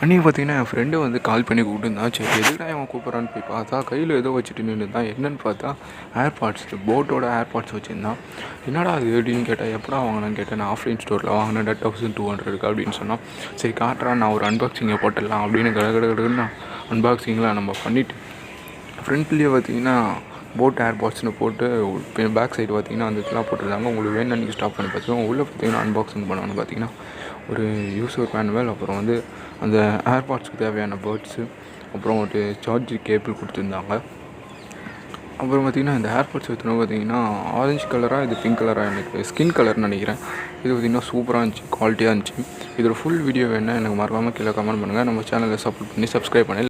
அன்றைக்கி பார்த்தீங்கன்னா என் ஃப்ரெண்டு வந்து கால் பண்ணி கூப்பிட்டுருந்தான். சரி எதுக்குடா அவன் கூப்பிட்றான்னு போய் பார்த்தா கையில் ஏதோ வச்சுட்டு நின்றுதான். என்னென்னு பார்த்தா ஏர்பாட்ஸ், போட்டோட ஏர்பாட்ஸ் வச்சுருந்தான். என்னடா அது அப்படின்னு கேட்டால் எப்படா வாங்கினான்னு கேட்டேன். நான் ஆஃப்லைன் ஸ்டோரில் வாங்கினேன், 1200 அப்படின்னு சொன்னான். சரி காட்டுறான், நான் ஒரு அன்பாக்சிங்கை போட்டுடலாம் அப்படின்னு கடகடன்னு அன்பாக்சிங்கில் நம்ம பண்ணிவிட்டு ஃப்ரண்ட்லேயே பார்த்தீங்கன்னா போட் ஏர்பாட்ஸ்னு போட்டு பேக் சைடு பார்த்தீங்கன்னா அந்த இதெல்லாம் போட்டிருந்தாங்க. உங்களுக்கு வேணும் அன்றைக்கி ஸ்டாப் பண்ணி பார்த்துக்கோங்க. உள்ளே பார்த்தீங்கன்னா அன்பாக்சிங் பண்ணணும்னு பார்த்தீங்கன்னா ஒரு யூஸர் மேனுவல், அப்புறம் வந்து அந்த ஏர்பாட்ஸ்க்கு தேவையான பேர்ட்ஸு, அப்புறம் ஒரு சார்ஜர் கேபிள் கொடுத்துருந்தாங்க. அப்புறம் பார்த்திங்கன்னா இந்த ஏர்பாட்ஸ் எடுத்துனோம் பார்த்திங்கன்னா ஆரஞ்சு கலராக, இது பிங்க் கலராக, எனக்கு ஸ்கின் கலர்னு நினைக்கிறேன். இது பார்த்திங்கன்னா சூப்பராக இருந்துச்சு, குவாலிட்டியாக இருந்துச்சு. இதோட ஃபுல் வீடியோ வேணுன்னா எனக்கு மறக்காமல் கீழே கமெண்ட் பண்ணுங்கள். நம்ம சேனலை சப்போர்ட் பண்ணி சப்ஸ்கிரைப் பண்ணி